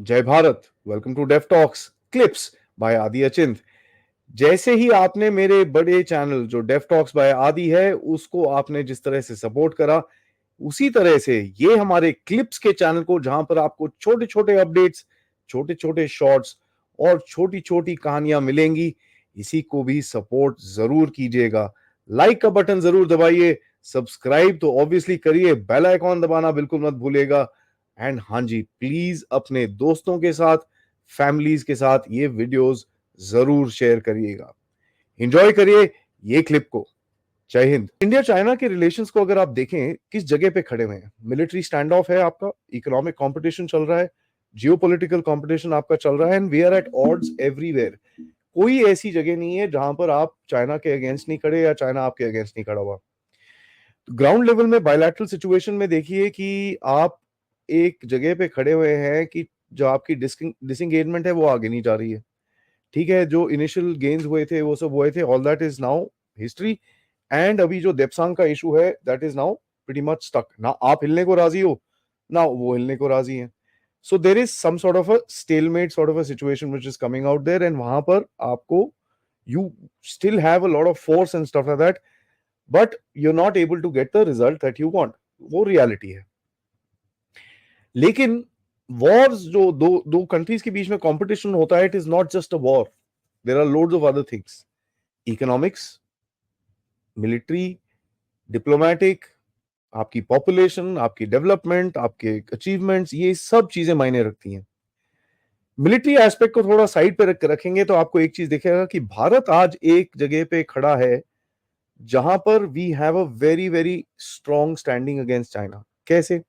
जय Bharat. Welcome to deaf talks clips by Adi Achint. जैसे ही आपने मेरे बड़े चैनल जो डेफ टॉक्स बाय आदि है उसको आपने जिस तरह से सपोर्ट करा, उसी तरह से ये हमारे क्लिप्स के चैनल को, जहां पर आपको छोटे छोटे अपडेट्स, छोटे छोटे शॉर्ट्स और छोटी छोटी कहानियां मिलेंगी, इसी को भी सपोर्ट जरूर कीजिएगा। लाइक का बटन जरूर दबाइए, सब्सक्राइब तो ऑब्वियसली करिए, बेल आइकॉन दबाना बिल्कुल मत भूलिएगा। एंड हाँ जी, प्लीज अपने दोस्तों के साथ, फैमिलीज के साथ ये वीडियोस जरूर शेयर करिएगा। एंजॉय करिए ये क्लिप को। जय हिंद। इंडिया चाइना के रिलेशंस को अगर आप देखें, किस जगह पे खड़े हुए हैं। मिलिट्री स्टैंड ऑफ है आपका, इकोनॉमिक कंपटीशन चल रहा है, जियोपॉलिटिकल कंपटीशन आपका चल रहा है, and we are at odds everywhere. कोई ऐसी जगह नहीं है जहां पर आप चाइना के अगेंस्ट नहीं खड़े या चाइना आपके अगेंस्ट नहीं खड़ा हुआ। ग्राउंड लेवल में बायलैटरल सिचुएशन में देखिए कि आप एक जगह पे खड़े हुए हैं कि जो आपकी डिसंगेजमेंट है वो आगे नहीं जा रही है। ठीक है, जो इनिशियल गेन्स हुए थे वो सब हुए थे, all that is now history. And अभी जो देप्सांग का इशू है, that is now pretty much stuck. ना आप हिलने को राजी हो, ना वो हिलने को राजी है। So there is some sort of a stalemate sort of a situation which is coming out there, and वहां पर आपको you still have a lot of force and stuff like that, but you are not able to get the result that you want. वो reality है। लेकिन Wars जो दो दो countries के बीच में कंपटीशन होता है, it is not just a war. There are loads of other things, economics, military, diplomatic, आपकी पॉपुलेशन, आपकी डेवलपमेंट, आपके अचीवमेंट्स, ये सब चीजें मायने रखती हैं। मिलिट्री एस्पेक्ट को थोड़ा साइड पे रखेंगे तो आपको एक चीज दिखेगा कि भारत आज एक जगह पे खड़ा है जहां पर we have a very very strong standing against China. कैसे?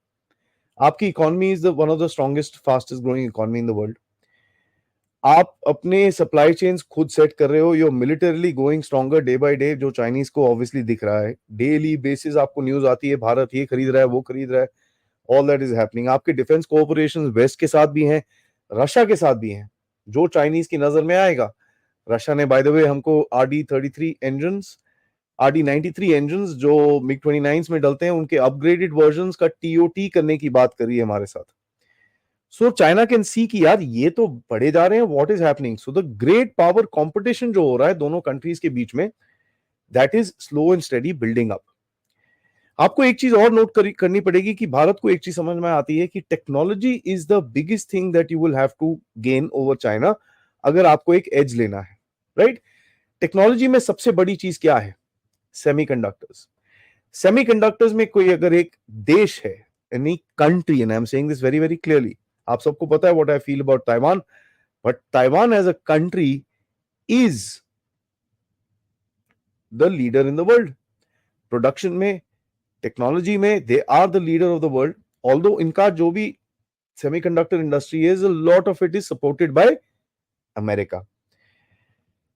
आपकी economy is the one of the strongest fastest growing economy in the world. आप अपने सप्लाई चेन्स खुद सेट कर रहे हो, you militarily going stronger day by day, जो Chinese को ऑब्वियसली दिख रहा है। डेली बेसिस आपको न्यूज आती है, भारत ये खरीद रहा है, वो खरीद रहा है, ऑल दैट इज हैपनिंग। आपके डिफेंस कोऑपरेशन वेस्ट के साथ भी हैं, रशिया के साथ भी हैं, जो चाइनीज की नजर में आएगा। रशिया ने बाय द वे हमको RD-33 इंजन, RD-93 इंजन जो मिग 29 में डलते हैं, उनके अपग्रेडेड वर्जन का TOT करने की बात करी है हमारे साथ। सो चाइना कैन सी कि यार ये तो बढ़े जा रहे हैं, what is happening. So the great power competition जो हो रहा है दोनों कंट्रीज के बीच में, that is slow and steady building up. आपको एक चीज और नोट करनी पड़ेगी कि भारत को एक चीज समझ में आती है कि technology is the biggest thing that you will have to gain over China, अगर आपको एक एज लेना है, राइट। टेक्नोलॉजी में सबसे बड़ी चीज क्या है? सेमीकंडक्टर्स। सेमीकंडक्टर्स में कोई अगर एक देश है, any country, and I am saying this very very clearly, आप सबको पता है what I feel about Taiwan, but Taiwan as a country is the leader in the world. Production में, टेक्नोलॉजी में, they are the leader of the world. Although इनका जो भी semiconductor industry is, a lot of it is supported by America.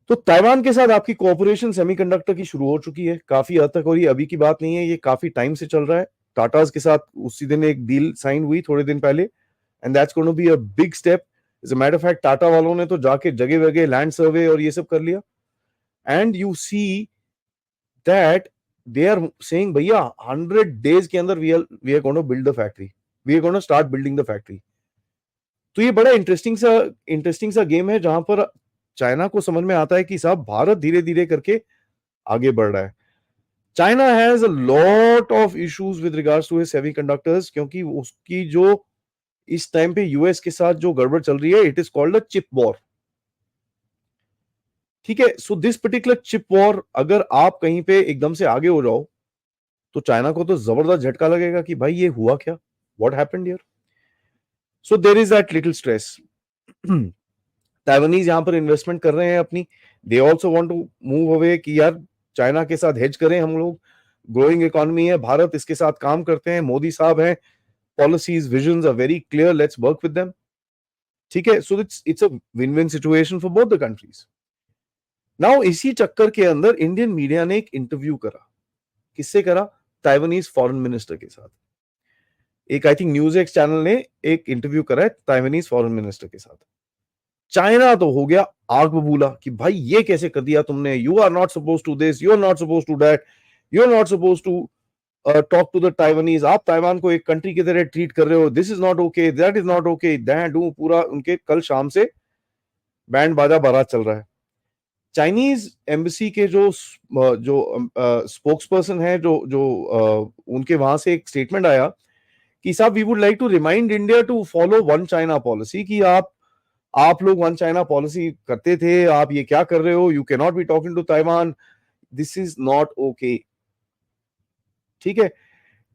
तो Taiwan के साथ आपकी cooperation semiconductor की शुरू हो चुकी है, काफी हद तक, और ये अभी की बात नहीं है, ये काफी टाइम से चल रहा है। टाटाज के साथ उसी दिन एक डील साइन हुई थोड़े दिन पहले, and that's going to be a big step. As a matter of fact, Tata वालों ने तो जाके जगह जगह लैंड सर्वे और ये सब कर लिया, and you see that they are saying भैया 100 days के अंदर we are going to build the factory, we are going to start building the factory. तो ये बड़ा इंटरेस्टिंग सा गेम है, जहां पर चाइना को समझ में आता है कि साहब भारत धीरे धीरे करके आगे बढ़ रहा है। China has a lot of issues with regards to his semiconductors, क्योंकि उसकी जो इस टाइम पे यूएस के साथ जो गड़बड़ चल रही है, it is called a chip war. ठीक है, so this particular chip war, अगर आप कहीं पे एकदम से आगे हो जाओ तो चाइना को तो जबरदस्त झटका लगेगा कि भाई ये हुआ क्या, what happened here. So there is that little stress. Taiwanese यहां पर इन्वेस्टमेंट कर रहे हैं अपनी, they also want to move away कि यार चाइना के साथ हेज करें हम लोग, ग्रोइंग इकोनॉमी है भारत, इसके साथ काम करते हैं, मोदी साहब हैं, policies visions are very clear, let's work with them. ठीक है, so it's a win win situation for both the countries. Now इसी चक्कर के अंदर इंडियन मीडिया ने एक इंटरव्यू करा। किससे करा? ताइवानीज फॉरेन मिनिस्टर के साथ। एक I think news x channel ने एक इंटरव्यू करा है ताइवानीज फॉरेन मिनिस्टर के साथ। चाइना तो हो गया आग बबूला कि भाई ये कैसे कर दिया तुमने, you are not suppose to this, you are not suppose to that, you are not suppose to talk to the Taiwanese, आप ताइवान को एक कंट्री की तरह ट्रीट कर रहे हो, this is not okay, that is not okay, that do, पूरा उनके कल शाम से बैंड बाजा बारात चल रहा है। चाइनीज एम्बेसी के जो स्पोक्स पर्सन है, जो जो उनके वहां से एक स्टेटमेंट आया कि साहब we would like to remind India to follow one China policy, कि आप लोग वन चाइना पॉलिसी करते थे, आप ये क्या कर रहे हो, you can not be talking to Taiwan, this is not okay. ठीक है,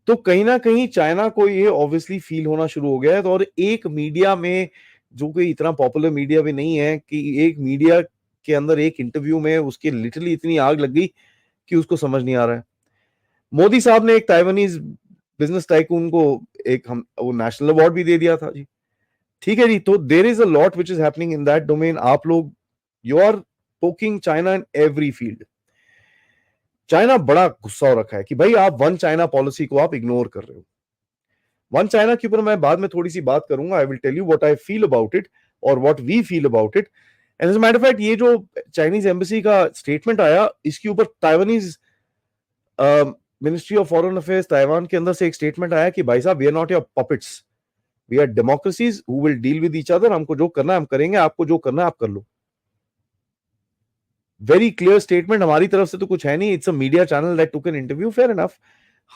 तो कहीं ना कहीं चाइना को ये ऑब्वियसली फील होना शुरू हो गया है। तो और एक मीडिया में, जो कोई इतना पॉपुलर मीडिया भी नहीं है, कि एक मीडिया के अंदर एक इंटरव्यू में उसके लिटरली इतनी आग लग गई कि उसको समझ नहीं आ रहा है। मोदी साहब ने एक ताइवानीज बिजनेस टाइकून को एक हम वो नेशनल अवार्ड भी दे दिया था जी। ठीक है जी, तो there is a lot which is happening in that domain. आप लोग, you are poking China in every field. China बड़ा गुस्सा हो रखा है कि भाई आप वन चाइना पॉलिसी को आप इग्नोर कर रहे हो। वन चाइना के ऊपर मैं बाद में थोड़ी सी बात करूंगा, I will tell you what I feel about it और what we feel about it. And as a matter of fact, ये जो चाइनीज एम्बेसी का स्टेटमेंट आया, इसके ऊपर Taiwanese ministry of foreign affairs Taiwan के अंदर से एक स्टेटमेंट आया कि भाई साहब, we are not your puppets, we are democracies who will deal with each other, हमको जो करना है हम करेंगे, आपको जो करना है आप कर लो। वेरी क्लियर स्टेटमेंट, हमारी तरफ से तो कुछ है नहीं, it's a media channel that took an interview, fair enough.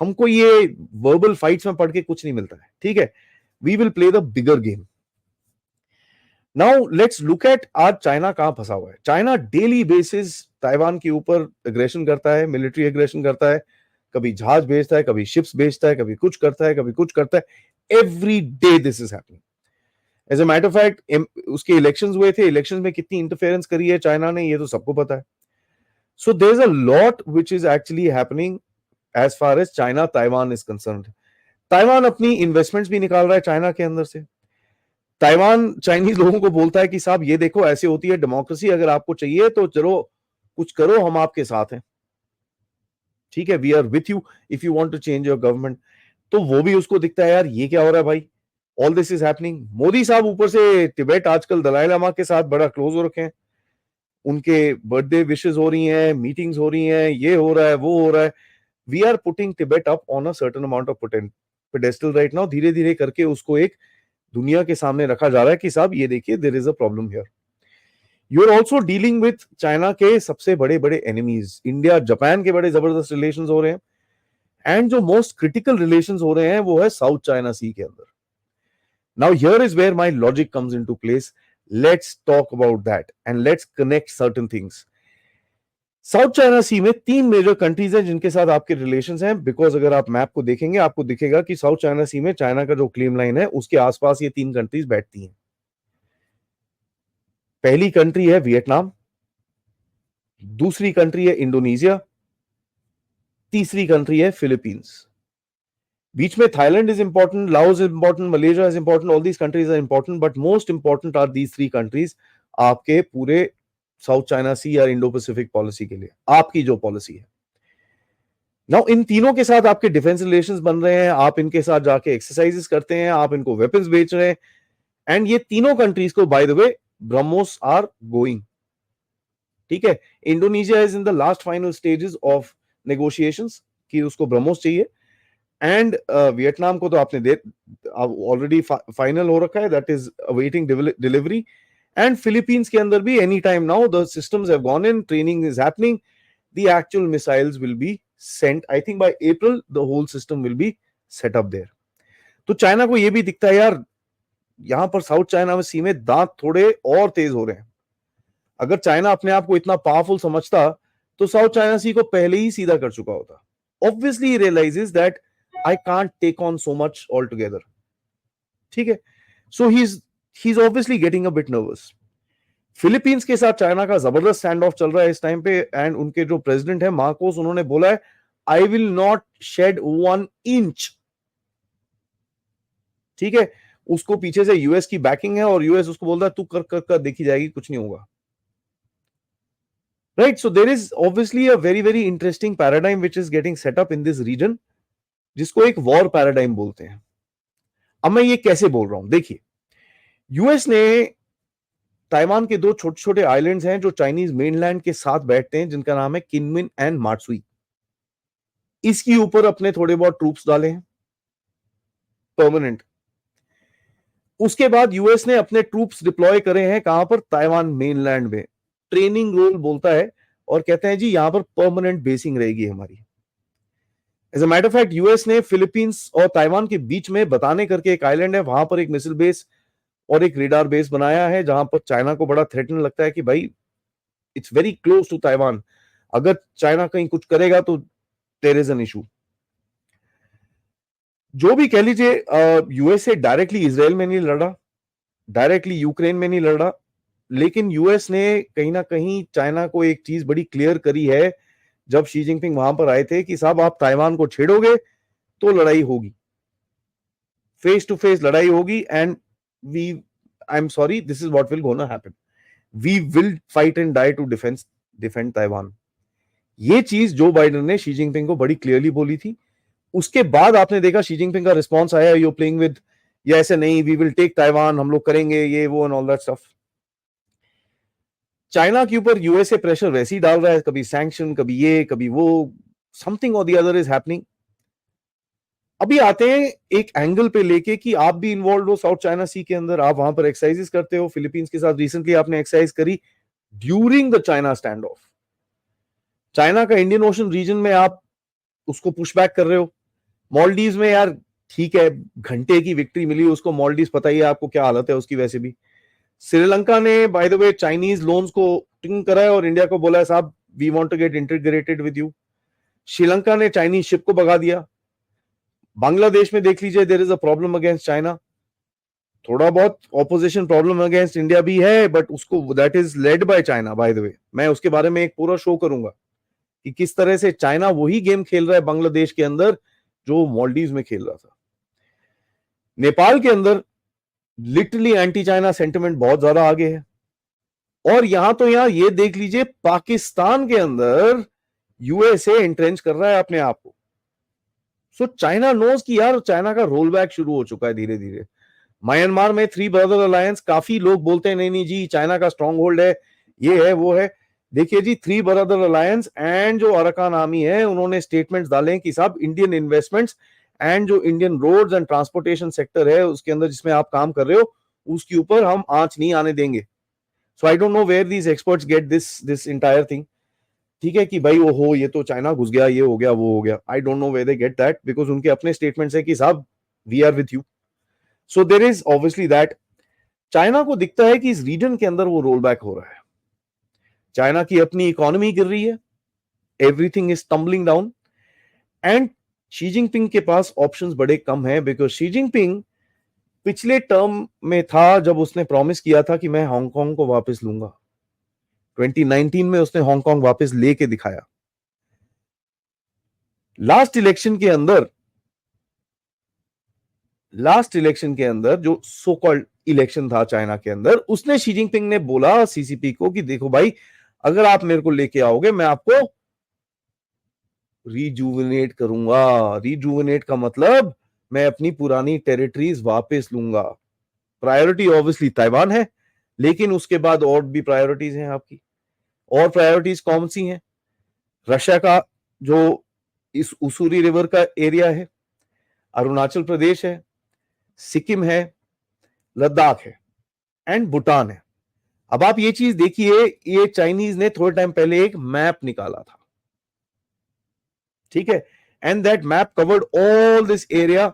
हमको ये वर्बल फाइट्स में पढ़ के कुछ नहीं मिलता है, ठीक है। We will play the bigger game. Now let's look at आज चाइना कहां फंसा हुआ है। चाइना डेली बेसिस ताइवान के ऊपर एग्रेशन करता है, मिलिट्री एग्रेशन करता है, कभी जहाज भेजता है, कभी शिप्स भेजता है, कभी कुछ करता है, कभी कुछ करता है। Every day this is happening. As a matter of fact, उसके इलेक्शंस हुए थे, इलेक्शंस में कितनी इंटरफेरेंस करी है चाइना ने, ये तो सबको पता है। So there is a lot which is actually happening as far as China Taiwan is concerned. Taiwan अपनी इन्वेस्टमेंट्स भी निकाल रहा है चाइना के अंदर से। ताइवान चाइनीज लोगों को बोलता है कि साहब ये देखो, ऐसे होती है डेमोक्रेसी, अगर आपको चाहिए तो चलो कुछ करो, हम आपके साथ हैं, ठीक है, we are with you if you want to change your government. तो वो भी उसको दिखता है, यार ये क्या हो रहा है भाई, all this is happening. Modi साहब ऊपर से तिब्बत आजकल दलाई लामा के साथ बड़ा क्लोज हो रखे हैं, उनके बर्थडे विशेष हो रही हैं, मीटिंग्स हो रही हैं, ये हो रहा है, वो हो रहा है। We are putting Tibet up on a certain amount of pedestal right now. धीरे धीरे करके उसको एक दुनिया के सामने रखा जा रहा है कि साहब ये देखिए, there is a problem here. You are also dealing with China के सबसे बड़े बड़े एनिमीज, इंडिया जापान के बड़े जबरदस्त रिलेशन हो रहे हैं। एंड जो मोस्ट क्रिटिकल रिलेशन हो रहे हैं वो है साउथ चाइना सी के अंदर। Now here is where my logic comes into place. Let's talk about that and let's connect certain things. South China sea में तीन मेजर कंट्रीज हैं जिनके साथ आपके रिलेशंस हैं, बिकॉज अगर आप मैप को देखेंगे आपको दिखेगा कि साउथ चाइना सी में चाइना का जो क्लेम लाइन है उसके आसपास ये तीन कंट्रीज बैठती हैं। पहली कंट्री है वियतनाम, दूसरी कंट्री है इंडोनेशिया, तीसरी कंट्री है फिलीपींस। बीच में Thailand is important, Laos is important, Malaysia is important, all these countries are important, but most important are these three countries आपके पूरे साउथ चाइना सी या इंडो पैसिफिक पॉलिसी के लिए, आपकी जो पॉलिसी है। नाउ इन तीनों के साथ आपके डिफेंस रिलेशंस बन रहे हैं, आप इनके साथ जाके एक्सरसाइजेस करते हैं, आप इनको वेपन्स बेच रहे हैं। एंड ये तीनों कंट्रीज को by the way BrahMos are going, ठीक है। Indonesia is in the last final stages of negotiations कि उसको ब्रह्मोस चाहिए। एंड वियतनाम को तो आपने दे ऑलरेडी फाइनल हो रखा है, that is awaiting delivery. And Philippines के अंदर भी any time now the systems have gone in, training is happening, the actual missiles will be sent. I think by April the whole system will be set up there. तो China को यह भी दिखता है, यार यहां पर साउथ चाइना में सी में दांत थोड़े और तेज हो रहे हैं। अगर चाइना अपने आप को इतना पावरफुल समझता तो साउथ चाइना सी को पहले ही सीधा कर चुका होता। Obviously he realises that I can't take on so much all together, ठीक है। So he is obviously getting a bit nervous. Philippines के साथ चाइना का जबरदस्त स्टैंड ऑफ चल रहा है इस टाइम पे। एंड उनके जो प्रेसिडेंट है मार्कोस, उन्होंने बोला है I will not shed 1 inch, ठीक है। उसको पीछे से यूएस की बैकिंग है और यूएस उसको बोलता है तू कर कर कर देखी जाएगी, कुछ नहीं होगा, right. So there is obviously a very very interesting paradigm which is getting set up in this region, जिसको एक वॉर पैराडाइम बोलते हैं। अब मैं ये कैसे बोल रहा हूं, देखिए, यूएस ने ताइवान के दो छोटे छोटे आइलैंड्स हैं जो चाइनीज मेनलैंड के साथ बैठते हैं, जिनका नाम है किनमिन एंड मार्सुई। इसके ऊपर अपने थोड़े बहुत ट्रूप्स डाले हैं परमानेंट। उसके बाद यूएस ने अपने ट्रूप्स डिप्लॉय करे हैं कहां पर, ताइवान मेनलैंड में, ट्रेनिंग रोल बोलता है, और कहते हैं जी यहां पर परमानेंट बेसिंग रहेगी हमारी। As a matter of fact US ने फिलीपींस और ताइवान के बीच में बताने करके एक आइलैंड है, वहां पर एक मिसाइल बेस और एक रेडार बेस बनाया है, जहां पर चाइना को बड़ा थ्रेटन लगता है कि भाई it's very close to Taiwan, अगर चाइना कहीं कुछ करेगा तो देयर इज एन इशू। जो भी कह लीजिए, यूएसए डायरेक्टली इसराइल में नहीं लड़ा, डायरेक्टली यूक्रेन में नहीं लड़ा, लेकिन यूएस ने कहीं ना कहीं चाइना को एक चीज बड़ी क्लियर करी है जब शी जिनपिंग वहां पर आए थे कि साहब आप ताइवान को छेड़ोगे तो लड़ाई होगी, फेस टू फेस लड़ाई होगी, and we, I am sorry, this is what will gonna happen, we will fight and die to defend Taiwan. ये चीज जो बाइडेन ने शी जिनपिंग को बड़ी क्लियरली बोली थी। उसके बाद आपने देखा शी जिनपिंग का रिस्पॉन्स आया, यू प्लेइंग विद, या ऐसे नहीं, वी विल टेक ताइवान, हम लोग करेंगे ये वो and all that stuff. China के ऊपर यूएसए प्रेशर वैसे ही डाल रहा है, कभी सैंक्शन, कभी ये कभी वो, समथिंग और द अदर इज हैपनिंग। अभी आते हैं एक एंगल पे लेके कि आप भी इन्वॉल्व हो साउथ चाइना सी के अंदर, आप वहां पर एक्सरसाइजेस करते हो, फिलीपींस के साथ रिसेंटली आपने एक्सरसाइज करी during the China stand of. China का इंडियन ओशन रीजन में आप उसको पुश बैक कर रहे हो। मॉलडीव में यार ठीक है, घंटे की विक्ट्री मिली उसको, मॉलडीव पता ही है आपको क्या हालत है उसकी वैसे भी। श्रीलंका ने bye the way Chinese loans को टिंग करा है और इंडिया को बोला है साहब we want to get integrated with you. Sri Lanka ने चाइनीज शिप को भगा दिया। बांग्लादेश में देख लीजिए, there is a problem against China, थोड़ा बहुत ऑपोजिशन प्रॉब्लम अगेंस्ट इंडिया भी है, बट उसको that is led by China bye the वे। मैं उसके बारे में एक पूरा शो करूंगा कि किस तरह से चाइना वही गेम खेल रहा है बांग्लादेश के अंदर जो मॉलडीव में खेल रहा था। नेपाल के अंदर लिटरली एंटी चाइना सेंटिमेंट बहुत ज्यादा आगे है, और यहां तो यहां ये देख लीजिए पाकिस्तान के अंदर यूएसए एंट्रेंच कर रहा है अपने आप को। सो चाइना नोज कि यार चाइना का रोल बैक शुरू हो चुका है धीरे धीरे। म्यांमार में थ्री ब्रदर अलायंस, काफी लोग बोलते हैं नहीं नहीं जी चाइना का स्ट्रॉन्ग होल्ड है, ये है वो है। देखिए जी, थ्री ब्रदर अलायंस एंड जो अरकान आर्मी है उन्होंने स्टेटमेंट्स डाले कि साहब इंडियन इन्वेस्टमेंट्स एंड जो Indian roads and transportation sector है उसके अंदर जिसमें आप काम कर रहे हो उसके ऊपर हम आंच नहीं आने देंगे। So I don't know where these experts get this entire thing, ठीक है, कि भाई वो हो ये तो चाइना घुस गया, ये हो गया वो हो गया। I don't know where they get that, because उनके अपने स्टेटमेंट्स है कि साहब we are with you. So there is obviously that China को दिखता है कि इस रीजन के अंदर वो रोल बैक हो रहा है। चाइना की अपनी इकोनॉमी गिर रही है, everything is tumbling down, and Xi Jinping के पास ऑप्शंस बड़े कम हैं, बिकॉज शी जिनपिंग पिछले टर्म में था जब उसने प्रॉमिस किया था कि मैं हांगकांग को वापस लूंगा। 2019 में उसने हांगकांग वापस लेके दिखाया। लास्ट इलेक्शन के अंदर जो सो कॉल्ड इलेक्शन था चाइना के अंदर, उसने शी जिनपिंग ने बोला सीसीपी को कि देखो भाई अगर आप मेरे को लेके आओगे मैं आपको रिजुविनेट करूंगा। रिजुविनेट का मतलब मैं अपनी पुरानी टेरिटरीज वापस लूंगा। प्रायोरिटी ऑब्वियसली ताइवान है, लेकिन उसके बाद और भी प्रायोरिटीज हैं आपकी। और प्रायोरिटीज कौन सी हैं? रशिया का जो इस उसूरी रिवर का एरिया है, अरुणाचल प्रदेश है, सिक्किम है, लद्दाख है एंड भूटान है। अब आप ये चीज देखिए, ये चाइनीज ने थोड़े टाइम पहले एक मैप निकाला था, ठीक है, and that map covered all this area.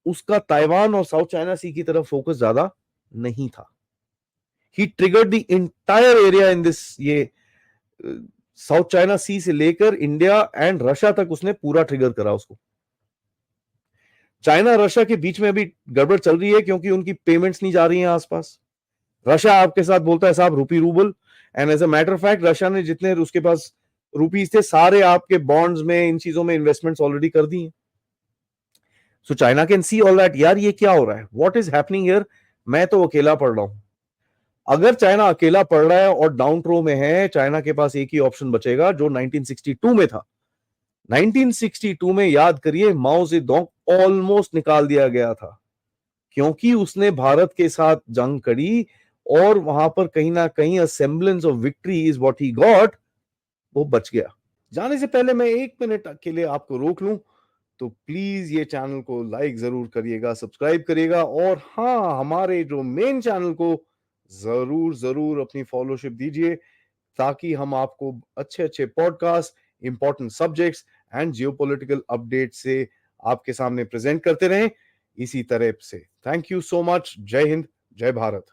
उसका ताइवान और साउथ चाइना सी की तरफ फोकस ज्यादा नहीं था। He triggered the entire area in this, ये साउथ चाइना सी से लेकर इंडिया एंड रशिया तक उसने पूरा ट्रिगर करा उसको। चाइना रशिया के बीच में अभी गड़बड़ चल रही है क्योंकि उनकी पेमेंट्स नहीं जा रही हैं आसपास। रशिया आपके साथ बोलता है साहब rupee rouble, and as a matter of fact Russia ने जितने उसके पास रुपीज थे सारे आपके बॉन्ड्स में इन चीजों में इन्वेस्टमेंट्स ऑलरेडी कर दी हैं। So China can see all that, यार ये क्या हो रहा है, व्हाट इज हैपनिंग हियर, मैं तो अकेला पड़ रहा हूं। अगर चाइना अकेला पड़ रहा है और डाउन ट्रो में है, चाइना के पास एक ही ऑप्शन बचेगा जो 1962 में था। 1962 में याद करिए माओ जेडोंग ऑलमोस्ट निकाल दिया गया था क्योंकि उसने भारत के साथ जंग करी और वहां पर कहीं ना कहीं a semblance of victory is what he got, वो बच गया। जाने से पहले मैं 1 मिनट के लिए आपको रोक लूं, तो प्लीज ये चैनल को लाइक जरूर करिएगा, सब्सक्राइब करिएगा, और हाँ, हमारे जो मेन चैनल को जरूर जरूर अपनी फॉलोशिप दीजिए, ताकि हम आपको अच्छे अच्छे podcast, important subjects and geopolitical update से आपके सामने प्रेजेंट करते रहें इसी तरह से। Thank you so much. जय हिंद, जय भारत।